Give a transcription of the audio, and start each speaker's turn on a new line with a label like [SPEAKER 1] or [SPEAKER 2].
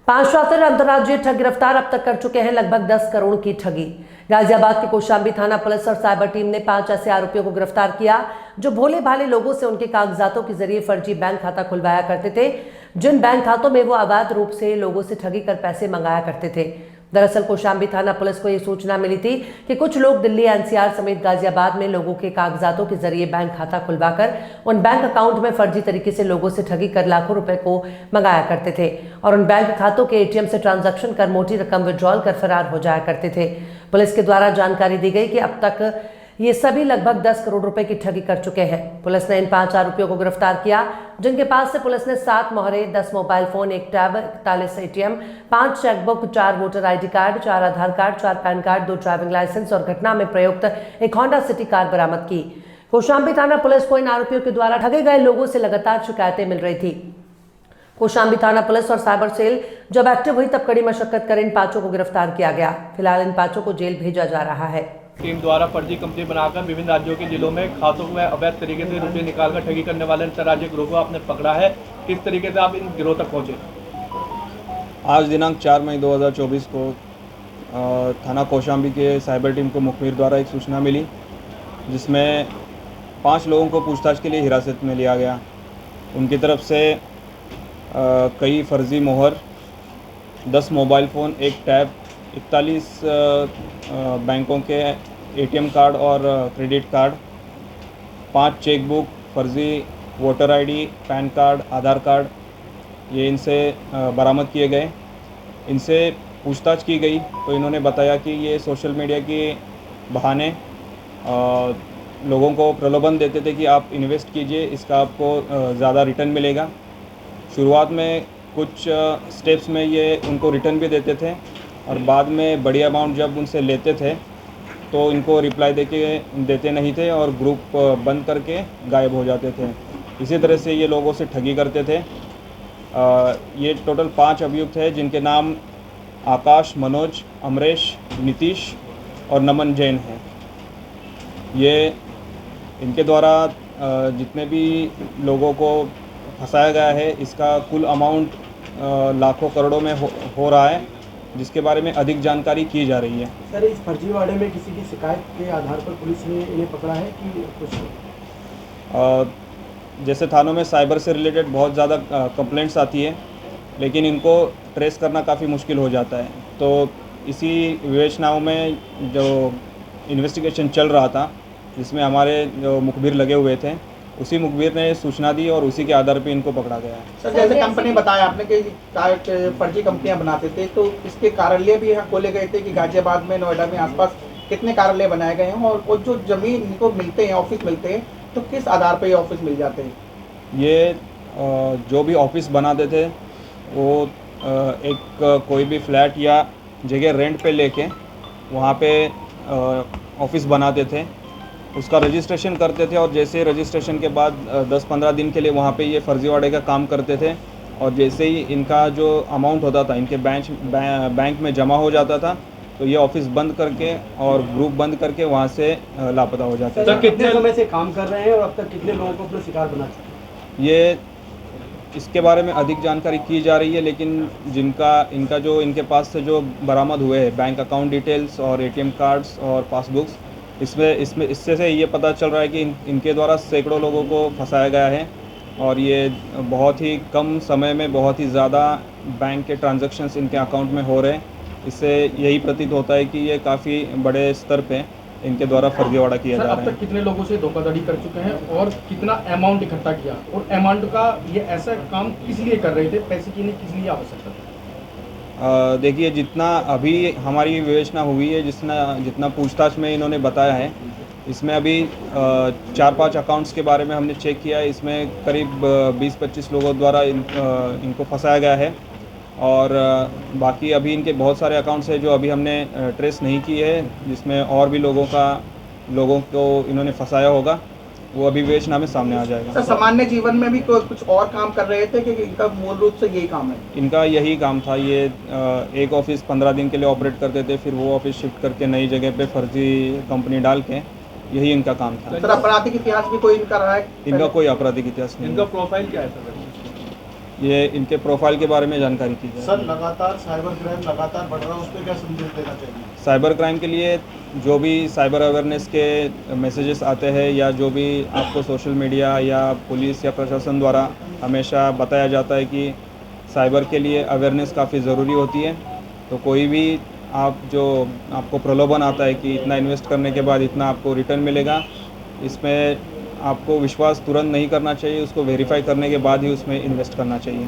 [SPEAKER 1] 5 शातिर अंतर्राज्यीय ठग गिरफ्तार, अब तक कर चुके हैं लगभग 10 करोड़ की ठगी। गाजियाबाद की कौशाम्बी थाना पुलिस और साइबर टीम ने 5 ऐसे आरोपियों को गिरफ्तार किया जो भोले भाले लोगों से उनके कागजातों के जरिए फर्जी बैंक खाता खुलवाया करते थे, जिन बैंक खातों में वो अवैध रूप से लोगों से ठगी कर पैसे मंगाया करते थे। दरअसल कौशाम्बी थाना पुलिस को ये सूचना मिली थी कि कुछ लोग दिल्ली एनसीआर समेत गाजियाबाद में लोगों के कागजातों के जरिए बैंक खाता खुलवाकर उन बैंक अकाउंट में फर्जी तरीके से लोगों से ठगी कर लाखों रुपए को मंगाया करते थे और उन बैंक खातों के एटीएम से ट्रांजैक्शन कर मोटी रकम विड्रॉल कर फरार हो जाया करते थे। पुलिस के द्वारा जानकारी दी गई कि अब तक ये सभी लगभग 10 करोड़ रुपए की ठगी कर चुके हैं। पुलिस ने इन 5 आरोपियों को गिरफ्तार किया, जिनके पास से पुलिस ने 7 मोहरे, 10 mobile phone, 1 tab, 41 ATM, 5 chequebook, 4 voter ID card, 4 Aadhaar card, 4 PAN card, 2 driving licence और घटना में प्रयुक्त एक होंडा सिटी कार बरामद की। कौशाम्बी थाना पुलिस को इन आरोपियों के द्वारा ठगे गए लोगों से लगातार शिकायतें मिल रही थी। कौशाम्बी थाना पुलिस और साइबर सेल जब एक्टिव हुई तब कड़ी मशक्कत कर इन 5 को गिरफ्तार किया गया। फिलहाल इन 5 को जेल भेजा जा रहा है।
[SPEAKER 2] टीम द्वारा फर्जी कंपनी बनाकर विभिन्न राज्यों के जिलों में खातों में अवैध तरीके से रुपये निकालकर ठगी करने वाले अंतर्राज्यीय गिरोह को आपने पकड़ा है। किस तरीके से आप इन गिरोह तक पहुंचे?
[SPEAKER 3] आज दिनांक 4 मई 2024 को थाना कौशाम्बी के साइबर टीम को मुखबिर द्वारा एक सूचना मिली, जिसमें 5 लोगों को पूछताछ के लिए हिरासत में लिया गया। उनकी तरफ से कई फर्जी मोहर, 10 मोबाइल फ़ोन, 1 टैब, 41 बैंकों के एटीएम कार्ड और क्रेडिट कार्ड, 5 चेकबुक, फर्जी वोटर आईडी, पैन कार्ड, आधार कार्ड, ये इनसे बरामद किए गए। इनसे पूछताछ की गई तो इन्होंने बताया कि ये सोशल मीडिया के बहाने लोगों को प्रलोभन देते थे कि आप इन्वेस्ट कीजिए, इसका आपको ज़्यादा रिटर्न मिलेगा। शुरुआत में कुछ स्टेप्स में ये उनको रिटर्न भी देते थे और बाद में बड़ी अमाउंट जब उनसे लेते थे तो इनको रिप्लाई देते नहीं थे और ग्रुप बंद करके गायब हो जाते थे। इसी तरह से ये लोगों से ठगी करते थे। ये टोटल 5 अभियुक्त हैं, जिनके नाम आकाश, मनोज, अमरेश, नीतीश और नमन जैन हैं। ये इनके द्वारा जितने भी लोगों को फंसाया गया है, इसका कुल अमाउंट लाखों करोड़ों में हो रहा है, जिसके बारे में अधिक जानकारी की जा रही है।
[SPEAKER 4] सर, इस फर्जीवाड़े में किसी की शिकायत के आधार पर पुलिस ने इन्हें पकड़ा है कि कुछ?
[SPEAKER 3] जैसे थानों में साइबर से रिलेटेड बहुत ज़्यादा कंप्लेंट्स आती है, लेकिन इनको ट्रेस करना काफ़ी मुश्किल हो जाता है। तो इसी विवेचनाओं में जो इन्वेस्टिगेशन चल रहा था, जिसमें हमारे जो मुखबिर लगे हुए थे, उसी मुखबिर ने सूचना दी और उसी के आधार पे इनको पकड़ा गया है।
[SPEAKER 4] सर, जैसे कंपनी बताया आपने कि फर्जी कंपनियां बनाते थे, तो इसके कार्यालय भी यहाँ खोले गए थे कि गाजियाबाद में, नोएडा में आसपास कितने कार्यालय बनाए गए हैं और जो जमीन इनको मिलते हैं, ऑफिस मिलते हैं, तो किस आधार पर ये ऑफिस मिल जाते हैं?
[SPEAKER 3] ये जो भी ऑफिस बनाते थे वो एक कोई भी फ्लैट या जगह रेंट पे लेके वहाँ पे ऑफिस बनाते थे, उसका रजिस्ट्रेशन करते थे और जैसे रजिस्ट्रेशन के बाद 10-15 दिन के लिए वहाँ पे ये फर्जीवाड़े का काम करते थे और जैसे ही इनका जो अमाउंट होता था इनके बैंक में जमा हो जाता था, तो ये ऑफिस बंद करके और ग्रुप बंद करके वहाँ से लापता हो जाते थे।
[SPEAKER 4] कितने समय से काम कर रहे हैं और अब तक कितने लोगों को अपना शिकार बना चुके हैं?
[SPEAKER 3] ये इसके बारे में अधिक जानकारी की जा रही है, लेकिन इनका जो इनके पास से जो बरामद हुए हैं बैंक अकाउंट डिटेल्स और एटीएम कार्ड्स और पासबुक्स, इससे से ये पता चल रहा है कि इनके द्वारा सैकड़ों लोगों को फंसाया गया है और ये बहुत ही कम समय में बहुत ही ज़्यादा बैंक के ट्रांजैक्शंस इनके अकाउंट में हो रहे हैं। इससे यही प्रतीत होता है कि ये काफ़ी बड़े स्तर पे इनके द्वारा फर्जीवाड़ा किया जा रहा है।
[SPEAKER 5] अब तक कितने लोगों से धोखाधड़ी कर चुके हैं और कितना अमाउंट इकट्ठा किया, और अमाउंट का ये ऐसा काम किस लिए कर रहे थे, पैसे की किस लिए आवश्यकता थी?
[SPEAKER 3] देखिए, जितना अभी हमारी विवेचना हुई है, जितना पूछताछ में इन्होंने बताया है, इसमें अभी 4-5 अकाउंट्स के बारे में हमने चेक किया है। इसमें करीब 20-25 लोगों द्वारा इनको फंसाया गया है और बाकी अभी इनके बहुत सारे अकाउंट्स हैं जो अभी हमने ट्रेस नहीं किए हैं, जिसमें और भी लोगों को इन्होंने फंसाया होगा, वो अभी विवेचना में सामने आ जाएगा।
[SPEAKER 4] सर, सामान्य जीवन में भी कुछ और काम कर रहे थे कि इनका मूल रूप से यही काम है?
[SPEAKER 3] इनका यही काम था। ये एक ऑफिस 15 दिन के लिए ऑपरेट करते थे, फिर वो ऑफिस शिफ्ट करके नई जगह पे फर्जी कंपनी डाल के, यही इनका काम था।
[SPEAKER 4] सर, आपराधिक इतिहास भी कोई इनका रहा है?
[SPEAKER 3] इनका कोई आपराधिक इतिहास नहीं।
[SPEAKER 2] इनका प्रोफाइल क्या है सर?
[SPEAKER 3] ये इनके प्रोफाइल के बारे में जानकारी की जाए।
[SPEAKER 6] सर लगातार साइबर क्राइम लगातार बढ़ रहा है, उस पर क्या संदेश देना चाहिए?
[SPEAKER 3] साइबर क्राइम के लिए जो भी साइबर अवेयरनेस के मैसेजेस आते हैं या जो भी आपको सोशल मीडिया या पुलिस या प्रशासन द्वारा हमेशा बताया जाता है कि साइबर के लिए अवेयरनेस काफ़ी ज़रूरी होती है, तो कोई भी आप जो आपको प्रलोभन आता है कि इतना इन्वेस्ट करने के बाद इतना आपको रिटर्न मिलेगा, इसमें आपको विश्वास तुरंत नहीं करना चाहिए, उसको वेरीफाई करने के बाद ही उसमें इन्वेस्ट करना चाहिए।